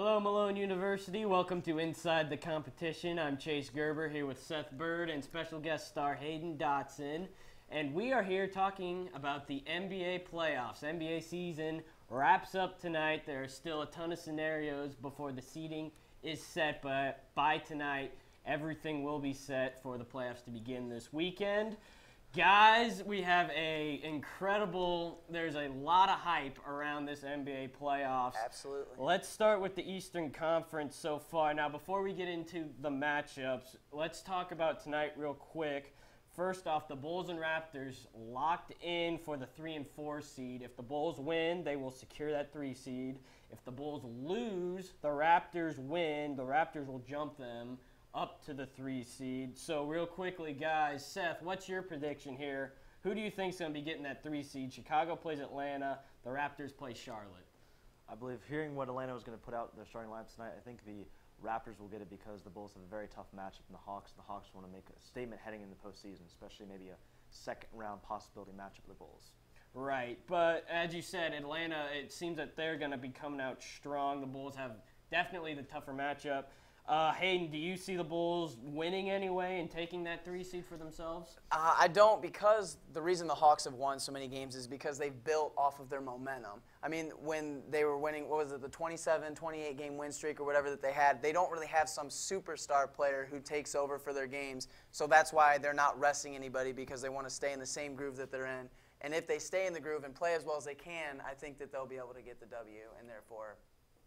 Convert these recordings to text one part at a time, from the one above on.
Hello, Malone University. Welcome to Inside the Competition. I'm Chase Gerber here with Seth Bird and special guest star Haydon Dotson. And we are here talking about the NBA playoffs. NBA season wraps up tonight. There are still a ton of scenarios before the seeding is set, but by tonight, everything will be set for the playoffs to begin this weekend. Guys, we have there's a lot of hype around this NBA playoffs. Absolutely. Let's start with the Eastern Conference so far. Now, before we get into the matchups, let's talk about tonight real quick. First off, the Bulls and Raptors locked in for the 3 and 4 seed. If the Bulls win, they will secure that 3 seed. If the Bulls lose, the Raptors win, the Raptors will jump them up to the 3 seed. So real quickly, guys, Seth, what's your prediction here? Who do you think is going to be getting that 3 seed? Chicago plays Atlanta. The Raptors play Charlotte. I believe hearing what Atlanta was going to put out their starting lineup tonight, I think the Raptors will get it because the Bulls have a very tough matchup in the Hawks. The Hawks want to make a statement heading in the postseason, especially maybe a second-round possibility matchup with the Bulls. Right, but as you said, Atlanta, it seems that they're going to be coming out strong. The Bulls have definitely the tougher matchup. Haydon, do you see the Bulls winning anyway and taking that 3 seed for themselves? I don't, because the reason the Hawks have won so many games is because they've built off of their momentum. I mean, when they were winning, what was it, the 27, 28-game win streak or whatever that they had, they don't really have some superstar player who takes over for their games. So that's why they're not resting anybody, because they want to stay in the same groove that they're in. And if they stay in the groove and play as well as they can, I think that they'll be able to get the W and therefore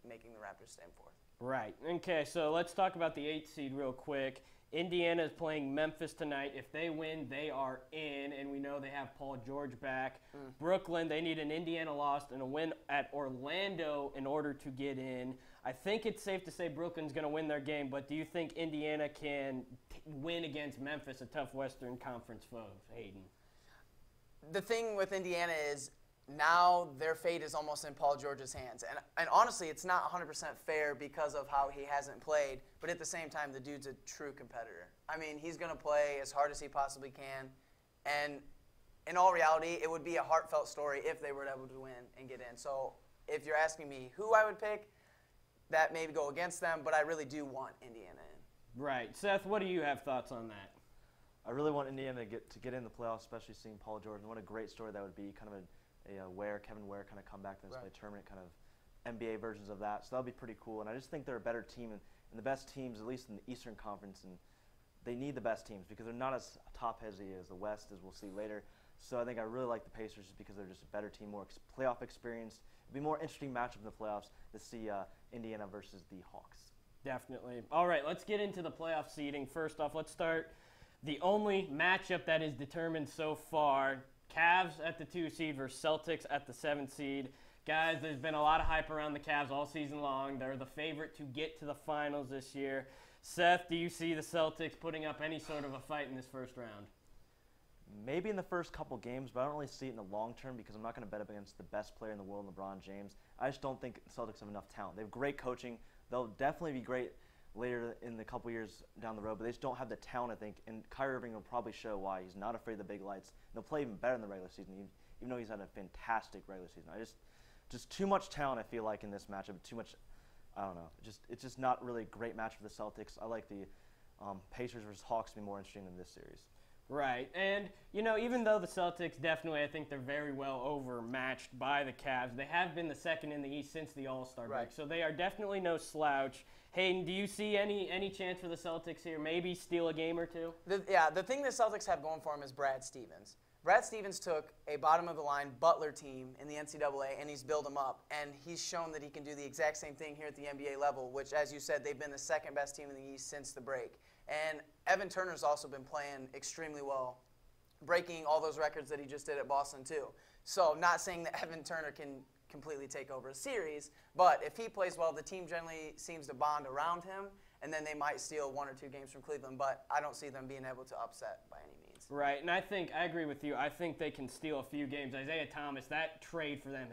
making the Raptors stand fourth. Right. Okay, so let's talk about the 8th seed real quick. Indiana is playing Memphis tonight. If they win, they are in, and we know they have Paul George back. Brooklyn, they need an Indiana loss and a win at Orlando in order to get in. I think it's safe to say Brooklyn's going to win their game, but do you think Indiana can win against Memphis, a tough Western Conference foe, Haydon? The thing with Indiana is now their fate is almost in Paul George's hands. And honestly, it's not 100% fair because of how he hasn't played, but at the same time, the dude's a true competitor. I mean, he's going to play as hard as he possibly can, and in all reality, it would be a heartfelt story if they were able to win and get in. So if you're asking me who I would pick, that may go against them, but I really do want Indiana in. Right. Seth, what do you have thoughts on that? I really want Indiana to get in the playoffs, especially seeing Paul George. And what a great story that would be, kind of Kevin Ware kind of come back to this play tournament, kind of NBA versions of that. So that would be pretty cool. And I just think they're a better team, and the best teams, at least in the Eastern Conference, and they need the best teams because they're not as top-heavy as the West, as we'll see later. So I think I really like the Pacers just because they're just a better team, more playoff experience. It'd be a more interesting matchup in the playoffs to see Indiana versus the Hawks. Definitely. All right, let's get into the playoff seeding. First off, let's start the only matchup that is determined so far. Cavs at the 2 seed versus Celtics at the 7 seed. Guys, there's been a lot of hype around the Cavs all season long. They're the favorite to get to the finals this year. Seth, do you see the Celtics putting up any sort of a fight in this first round? Maybe in the first couple games, but I don't really see it in the long term because I'm not going to bet up against the best player in the world, LeBron James. I just don't think the Celtics have enough talent. They have great coaching. They'll definitely be great later in the couple years down the road, but they just don't have the talent, I think, and Kyrie Irving will probably show why. He's not afraid of the big lights. They'll play even better in the regular season, even though he's had a fantastic regular season. Just too much talent, I feel like, in this matchup. Too much, I don't know. It's just not really a great match for the Celtics. I like the Pacers versus Hawks to be more interesting in this series. Right, and, even though the Celtics definitely, I think they're very well overmatched by the Cavs, they have been the second in the East since the All-Star break, so they are definitely no slouch. Hayden, do you see any chance for the Celtics here? Maybe steal a game or two? The thing the Celtics have going for them is Brad Stevens. Brad Stevens took a bottom-of-the-line Butler team in the NCAA, and he's built them up. And he's shown that he can do the exact same thing here at the NBA level, which, as you said, they've been the second-best team in the East since the break. And Evan Turner's also been playing extremely well, breaking all those records that he just did at Boston, too. So not saying that Evan Turner can completely take over a series, but if he plays well, the team generally seems to bond around him, and then they might steal 1 or 2 games from Cleveland, but I don't see them being able to upset by any means. Right, and I agree with you. I think they can steal a few games. Isaiah Thomas, that trade for them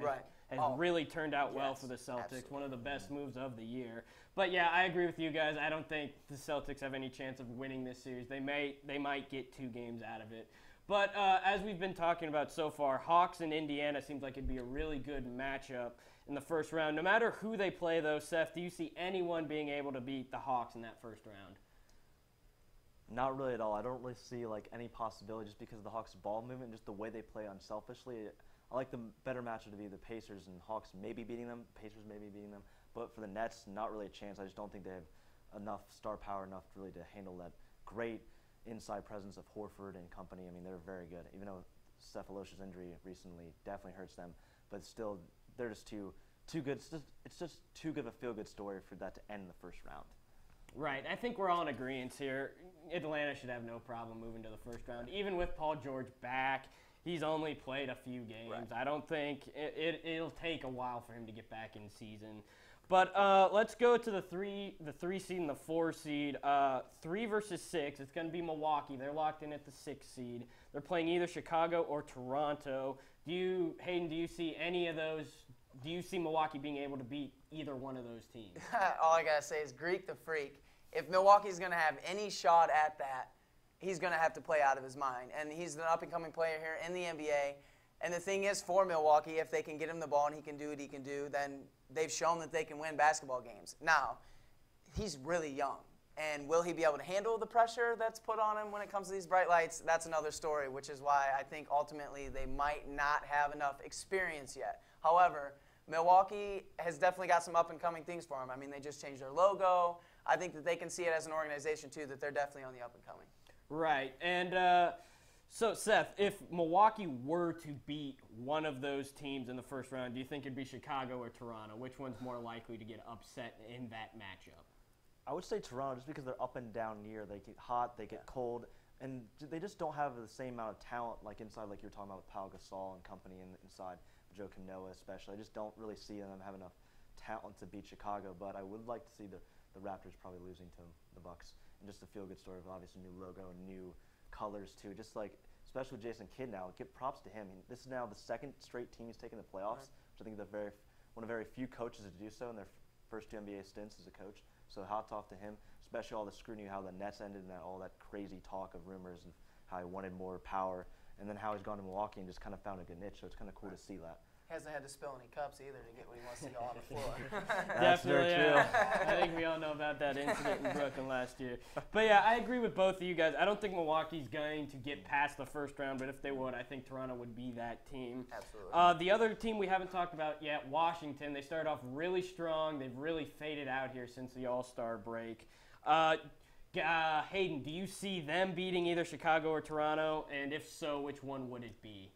has really turned out well for the Celtics. Absolutely. One of the best moves of the year. But yeah, I agree with you guys. I don't think the Celtics have any chance of winning this series. They might get 2 games out of it. But as we've been talking about so far, Hawks and Indiana seems like it'd be a really good matchup. in the first round. No matter who they play, though, Seth, do you see anyone being able to beat the Hawks in that first round? Not really at all. I don't really see like any possibility just because of the Hawks' ball movement, just the way they play unselfishly. I like the better matchup to be the Pacers and Hawks maybe beating them, Pacers maybe beating them. But for the Nets, not really a chance. I just don't think they have enough star power enough really to handle that great inside presence of Horford and company. I mean, they're very good. Even though Cephalos's injury recently definitely hurts them, but still, they're just too good. It's just too good of a feel-good story for that to end in the first round. Right. I think we're all in agreement here. Atlanta should have no problem moving to the first round. Even with Paul George back, he's only played a few games. Right. I don't think it'll take a while for him to get back in season. But let's go to the three seed and the 4 seed. 3 versus 6. It's going to be Milwaukee. They're locked in at the 6 seed. They're playing either Chicago or Toronto. Haydon, do you see any of those? Do you see Milwaukee being able to beat either one of those teams? All I got to say is Greek the Freak. If Milwaukee's going to have any shot at that, he's going to have to play out of his mind. And he's an up-and-coming player here in the NBA. And the thing is, for Milwaukee, if they can get him the ball and he can do what he can do, then they've shown that they can win basketball games. Now, he's really young. And will he be able to handle the pressure that's put on him when it comes to these bright lights? That's another story, which is why I think ultimately they might not have enough experience yet. However, Milwaukee has definitely got some up-and-coming things for him. I mean, they just changed their logo. I think that they can see it as an organization, too, that they're definitely on the up-and-coming. Right. And so, Seth, if Milwaukee were to beat one of those teams in the first round, do you think it'd be Chicago or Toronto? Which one's more likely to get upset in that matchup? I would say Toronto just because they're up and down near. They get hot, they get cold, and they just don't have the same amount of talent like inside, like you were talking about with Pau Gasol and company inside, Joakim Noah especially. I just don't really see them have enough talent to beat Chicago, but I would like to see the Raptors probably losing to the Bucks. And just a feel-good story of obviously new logo and new colors too. Just like, especially with Jason Kidd now, give props to him. This is now the second straight team he's taken the playoffs, which I think is one of very few coaches to do so in their first 2 NBA stints as a coach. So hats off to him, especially all the scrutiny, how the Nets ended and all that crazy talk of rumors and how he wanted more power, and then how he's gone to Milwaukee and just kind of found a good niche. So it's kind of cool to see that. Hasn't had to spill any cups either to get what he wants to go on the floor. That's Definitely, very true. I think we all know about that incident in Brooklyn last year. But yeah, I agree with both of you guys. I don't think Milwaukee's going to get past the first round, but if they would, I think Toronto would be that team. Absolutely. The other team we haven't talked about yet, Washington. They started off really strong. They've really faded out here since the All-Star break. Haydon, do you see them beating either Chicago or Toronto? And if so, which one would it be?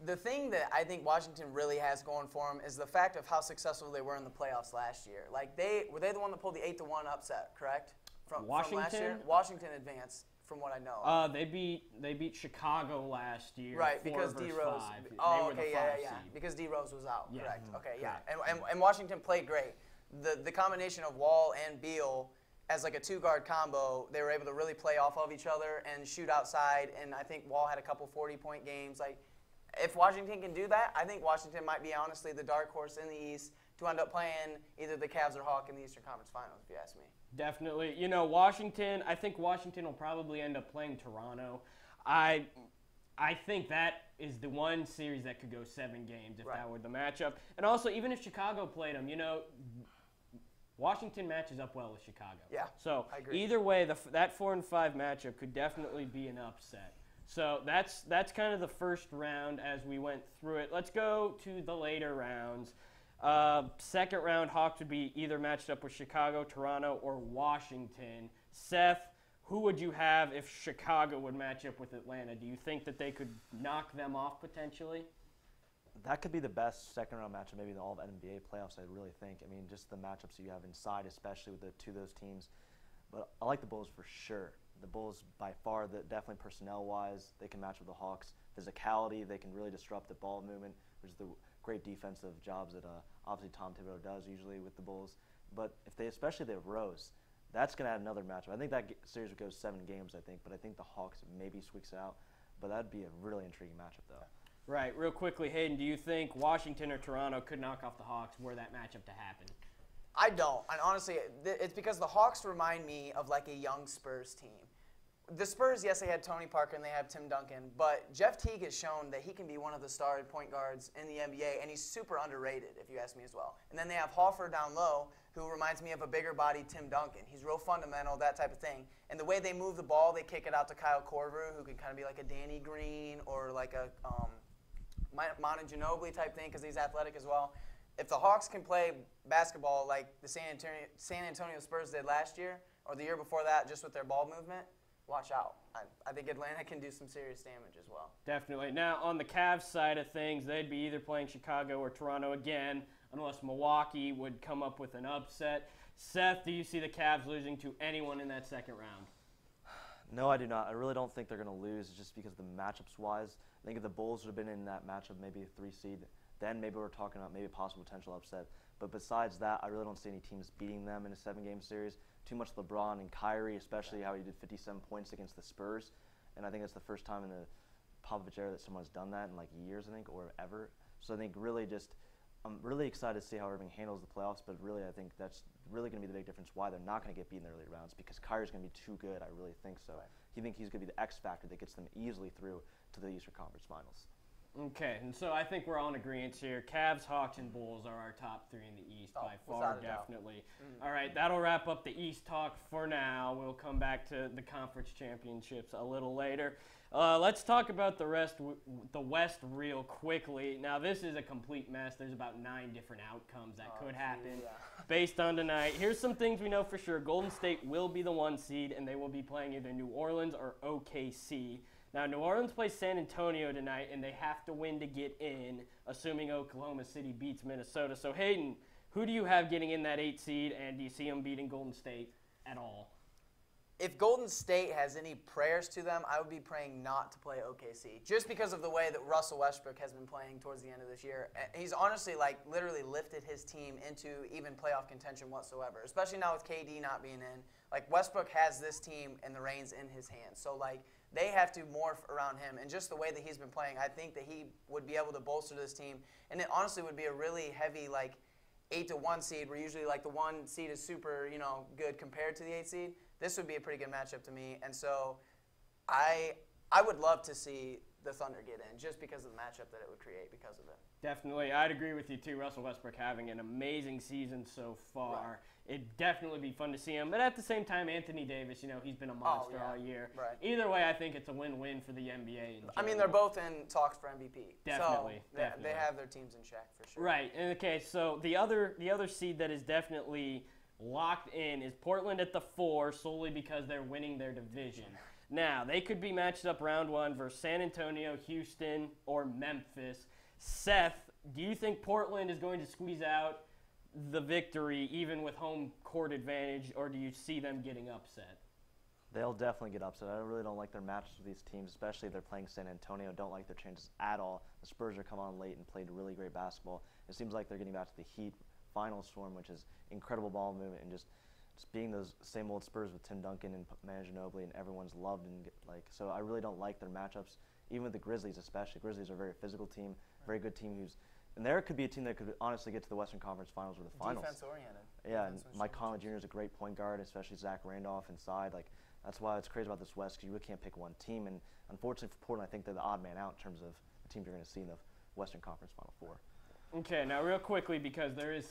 The thing that I think Washington really has going for them is the fact of how successful they were in the playoffs last year. Like were they the one that pulled the 8-1 upset, correct? From last year? Washington advanced, from what I know. They beat Chicago last year. Right, because D Rose. Oh, okay, yeah. Because D Rose was out. Yeah. Correct. Okay, yeah. And Washington played great. The combination of Wall and Beal as like a 2-guard combo, they were able to really play off of each other and shoot outside. And I think Wall had a couple 40-point games. Like, if Washington can do that, I think Washington might be honestly the dark horse in the East to end up playing either the Cavs or Hawks in the Eastern Conference Finals, if you ask me. Definitely. You know, Washington, I think Washington will probably end up playing Toronto. I think that is the one series that could go 7 games if that were the matchup. And also, even if Chicago played them, you know, Washington matches up well with Chicago. Yeah, so I agree. Either way, that 4 and 5 matchup could definitely be an upset. So that's kind of the first round as we went through it. Let's go to the later rounds. Second round, Hawks would be either matched up with Chicago, Toronto, or Washington. Seth, who would you have if Chicago would match up with Atlanta? Do you think that they could knock them off potentially? That could be the best second-round matchup maybe in all of NBA playoffs, I really think. I mean, just the matchups you have inside, especially with the 2 of those teams. But I like the Bulls for sure. The Bulls, by far, definitely personnel-wise, they can match with the Hawks. Physicality, they can really disrupt the ball movement, which is the great defensive jobs that obviously Tom Thibodeau does usually with the Bulls. But especially if they have Rose, that's going to add another matchup. I think that series would go 7 games, I think. But I think the Hawks maybe squeaks out. But that would be a really intriguing matchup, though. Right. Real quickly, Haydon, do you think Washington or Toronto could knock off the Hawks were that matchup to happen? I don't. And honestly, it's because the Hawks remind me of like a young Spurs team. the Spurs, yes, they had Tony Parker and they have Tim Duncan, but Jeff Teague has shown that he can be one of the star point guards in the NBA, and he's super underrated, if you ask me as well. And then they have Hoffer down low, who reminds me of a bigger body Tim Duncan. He's real fundamental, that type of thing. And the way they move the ball, they kick it out to Kyle Korver, who can kind of be like a Danny Green or like a Manu Ginobili type thing because he's athletic as well. If the Hawks can play basketball like the San Antonio Spurs did last year or the year before that, just with their ball movement, watch out. I think Atlanta can do some serious damage as well. Definitely. Now, on the Cavs side of things, they'd be either playing Chicago or Toronto again, unless Milwaukee would come up with an upset. Seth, do you see the Cavs losing to anyone in that second round? No, I do not. I really don't think they're going to lose just because of the matchups-wise. I think if the Bulls would have been in that matchup, maybe a 3 seed, then maybe we're talking about maybe a possible potential upset. But besides that, I really don't see any teams beating them in a 7-game series. Too much LeBron and Kyrie, especially how he did 57 points against the Spurs. And I think that's the first time in the Popovich era that someone's done that in like years, I think, or ever. So I think really just I'm really excited to see how Irving handles the playoffs, but really I think that's really going to be the big difference why they're not going to get beat in the early rounds because Kyrie's going to be too good. I really think so. I think he's going to be the X factor that gets them easily through to the Eastern Conference Finals. Okay, and so I think we're all in agreement here. Cavs, Hawks, and Bulls are our top 3 in the East by far, definitely. All right, that'll wrap up the East talk for now. We'll come back to the conference championships a little later. Let's talk about the West real quickly. Now, this is a complete mess. There's about 9 different outcomes that could happen based on tonight. Here's some things we know for sure. Golden State will be the 1 seed, and they will be playing either New Orleans or OKC. Now, New Orleans plays San Antonio tonight, and they have to win to get in, assuming Oklahoma City beats Minnesota. So, Haydon, who do you have getting in that 8 seed, and do you see them beating Golden State at all? If Golden State has any prayers to them, I would be praying not to play OKC, just because of the way that Russell Westbrook has been playing towards the end of this year. He's honestly, literally lifted his team into even playoff contention whatsoever, especially now with KD not being in. Westbrook has this team and the reins in his hands. So, they have to morph around him. And just the way that he's been playing, I think that he would be able to bolster this team. And it honestly would be a really heavy, 8-1 seed, where usually, the 1 seed is super, good compared to the 8 seed. This would be a pretty good matchup to me. And so I would love to see the Thunder get in just because of the matchup that it would create because of it. Definitely. I'd agree with you, too. Russell Westbrook having an amazing season so far. Right. It'd definitely be fun to see him. But at the same time, Anthony Davis, he's been a monster all year. Right. Either way, I think it's a win-win for the NBA. I mean, they're both in talks for MVP. Definitely. So they have their teams in check for sure. Right. And okay, so the other seed that is definitely locked in is Portland at the 4 solely because they're winning their division. Now, they could be matched up round 1 versus San Antonio, Houston, or Memphis. Seth, do you think Portland is going to squeeze out the victory even with home court advantage, or do you see them getting upset? They'll definitely get upset. I really don't like their matches with these teams, especially if they're playing San Antonio. Don't like their chances at all. The Spurs are come on late and played really great basketball. It seems like they're getting back to the Heat finals form, which is incredible ball movement and just being those same old Spurs with Tim Duncan and Manu Ginobili, and everyone's loved and so I really don't like their matchups. Even with the Grizzlies, especially. Grizzlies are a very physical team, very good team and there could be a team that could honestly get to the Western Conference Finals or the finals. Defense-oriented. Yeah, and Mike Conley Jr. is a great point guard, especially Zach Randolph inside. That's why it's crazy about this West because you really can't pick one team. And unfortunately for Portland, I think they're the odd man out in terms of the teams you're going to see in the Western Conference Final 4. Okay, now real quickly because there's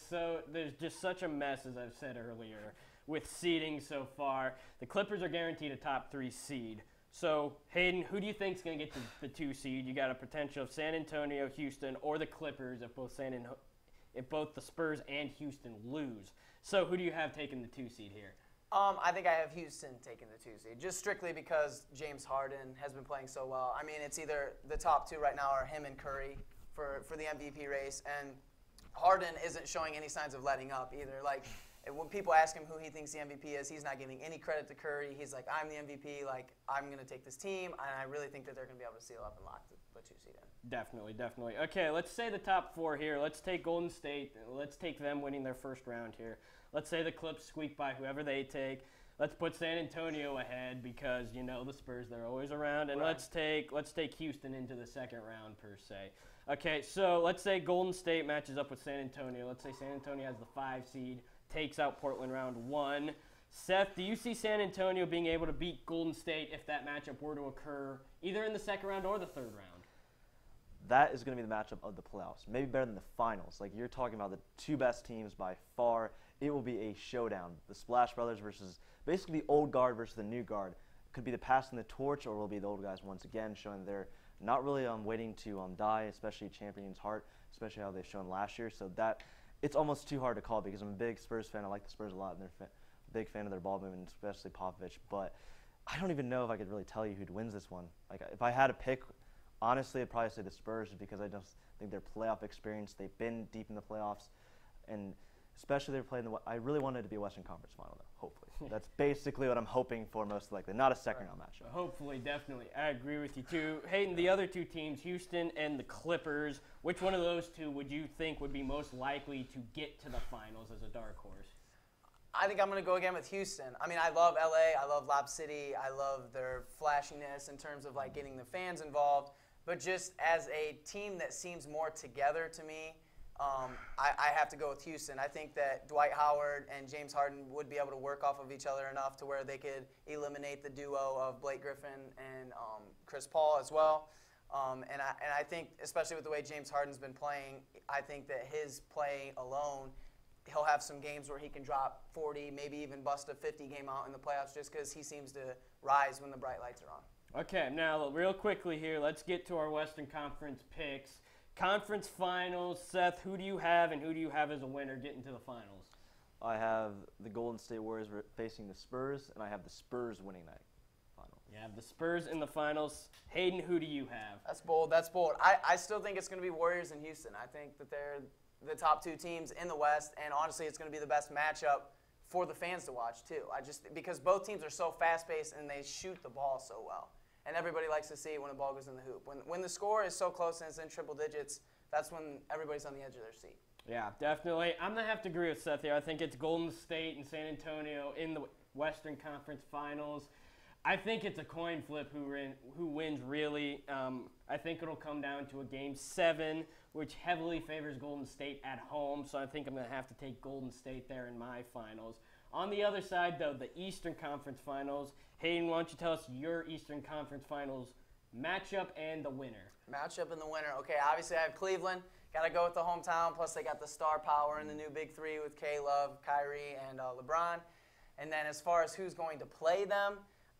just such a mess, as I've said earlier, with seeding so far. The Clippers are guaranteed a top 3 seed. So, Haydon, who do you think is going to get the 2 seed? You got a potential of San Antonio, Houston, or the Clippers if both the Spurs and Houston lose. So, who do you have taking the 2 seed here? I think I have Houston taking the 2 seed, just strictly because James Harden has been playing so well. I mean, it's either the top 2 right now are him and Curry for the MVP race, and Harden isn't showing any signs of letting up either. When people ask him who he thinks the MVP is, he's not giving any credit to Curry. He's like, I'm the MVP. I'm going to take this team. And I really think that they're going to be able to seal up and lock the 2 seed in. Definitely. Okay, let's say the top 4 here. Let's take Golden State. Let's take them winning their first round here. Let's say the Clips squeak by whoever they take. Let's put San Antonio ahead because, the Spurs, they're always around. And let's take Houston into the second round per se. Okay, so let's say Golden State matches up with San Antonio. Let's say San Antonio has the 5 seed. Takes out Portland round 1. Seth, do you see San Antonio being able to beat Golden State if that matchup were to occur either in the second round or the third round? That is going to be the matchup of the playoffs. Maybe better than the finals. Like, you're talking about the two best teams by far. It will be a showdown. The Splash Brothers versus basically the old guard versus the new guard. Could be the passing the torch, or will be the old guys once again, showing they're not really waiting to die, especially champion's heart, especially how they've shown last year. So that it's almost too hard to call because I'm a big Spurs fan. I like the Spurs a lot, and they're big fan of their ball movement, especially Popovich. But I don't even know if I could really tell you who wins this one. Like, if I had to pick, honestly, I'd probably say the Spurs because I just think their playoff experience, they've been deep in the playoffs, and especially they're playing I really wanted it to be a Western Conference final, though, hopefully. That's basically what I'm hoping for most likely, not a second-round matchup. Hopefully, definitely. I agree with you, too. Hayden, the other two teams, Houston and the Clippers, which one of those two would you think would be most likely to get to the finals as a dark horse? I think I'm going to go again with Houston. I mean, I love LA. I love Lob City. I love their flashiness in terms of, like, getting the fans involved. But just as a team that seems more together to me, I have to go with Houston. I think that Dwight Howard and James Harden would be able to work off of each other enough to where they could eliminate the duo of Blake Griffin and Chris Paul as well. And I think, especially with the way James Harden's been playing, I think that his play alone, he'll have some games where he can drop 40, maybe even bust a 50 game out in the playoffs just because he seems to rise when the bright lights are on. Okay, now real quickly here, let's get to our Western Conference picks. Conference finals, Seth, who do you have and who do you have as a winner getting to the finals? I have the Golden State Warriors facing the Spurs, and I have the Spurs winning that final. You have the Spurs in the finals. Hayden, who do you have? That's bold. That's bold. I still think it's going to be Warriors and Houston. I think that they're the top two teams in the West, and honestly, it's going to be the best matchup for the fans to watch too. Because both teams are so fast-paced and they shoot the ball so well. And everybody likes to see it when the ball goes in the hoop. When the score is so close and it's in triple digits, that's when everybody's on the edge of their seat. Yeah, definitely. I'm going to have to agree with Seth here. I think it's Golden State and San Antonio in the Western Conference Finals. I think it's a coin flip who wins, really. I think it'll come down to a Game 7, which heavily favors Golden State at home. So I think I'm going to have to take Golden State there in my finals. On the other side, though, the Eastern Conference Finals. Hayden, why don't you tell us your Eastern Conference Finals matchup and the winner? Matchup and the winner. Okay, obviously I have Cleveland. Got to go with the hometown. Plus they got the star power in the new Big Three with K-Love, Kyrie, and LeBron. And then as far as who's going to play them,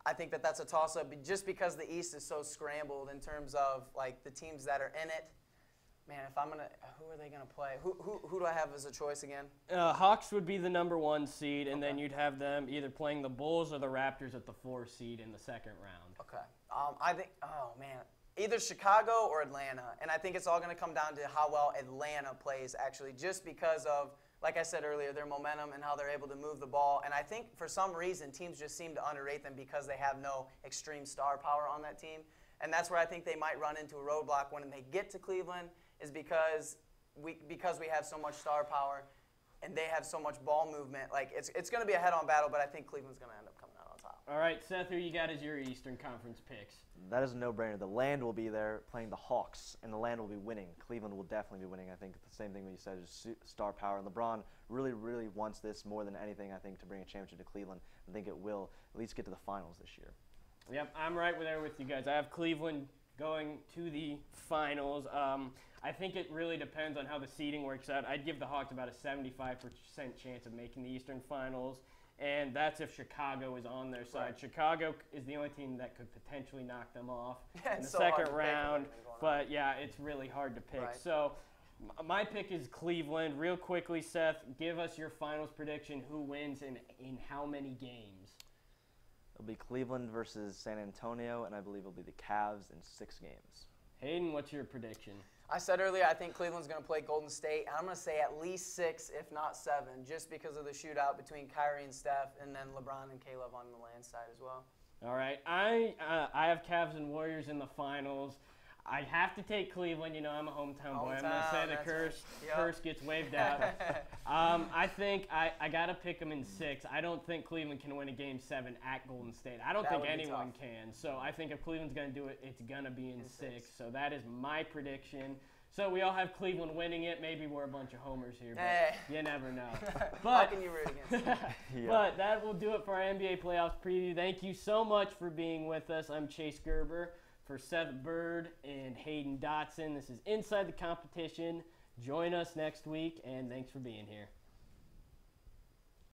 I think that that's a toss-up just because the East is so scrambled in terms of like the teams that are in it. Man, who are they gonna play? Who do I have as a choice again? Hawks would be the #1 seed, and then you'd have them either playing the Bulls or the Raptors at the 4 seed in the second round. Okay. I think, either Chicago or Atlanta, and I think it's all gonna come down to how well Atlanta plays actually, just because of, like I said earlier, their momentum and how they're able to move the ball. And I think for some reason teams just seem to underrate them because they have no extreme star power on that team, and that's where I think they might run into a roadblock when they get to Cleveland. Is because we have so much star power and they have so much ball movement. Like it's going to be a head-on battle, but I think Cleveland's going to end up coming out on top. All right, Seth, who you got as your Eastern Conference picks? That is a no-brainer. The Land will be there playing the Hawks, and the Land will be winning. Cleveland will definitely be winning. I think the same thing that you said is star power. And LeBron really, really wants this more than anything, I think, to bring a championship to Cleveland. I think it will at least get to the finals this year. Yep, I'm right there with you guys. I have Cleveland going to the finals. I think it really depends on how the seeding works out. I'd give the Hawks about a 75% chance of making the Eastern Finals, and that's if Chicago is on their side. Right. Chicago is the only team that could potentially knock them off in the second round, but yeah, it's really hard to pick. Right. So my pick is Cleveland. Real quickly, Seth, give us your finals prediction. Who wins and in how many games? It'll be Cleveland versus San Antonio, and I believe it'll be the Cavs in 6 games. Hayden, what's your prediction? I said earlier I think Cleveland's going to play Golden State. I'm going to say at least 6, if not 7, just because of the shootout between Kyrie and Steph, and then LeBron and K-Love on the Land side as well. All right. I have Cavs and Warriors in the finals. I have to take Cleveland. You know, I'm a hometown boy. I'm going to say the curse gets waved out. I think I got to pick them in 6. I don't think Cleveland can win a Game 7 at Golden State. I don't think anyone can. So I think if Cleveland's going to do it, it's going to be in 6. So that is my prediction. So we all have Cleveland winning it. Maybe we're a bunch of homers here, but Hey. you never know. How But can you root against them? Yeah. But that will do it for our NBA playoffs preview. Thank you so much for being with us. I'm Chase Gerber for Seth Bird and Haydon Dotson. This is Inside the Competition. Join us next week, and thanks for being here.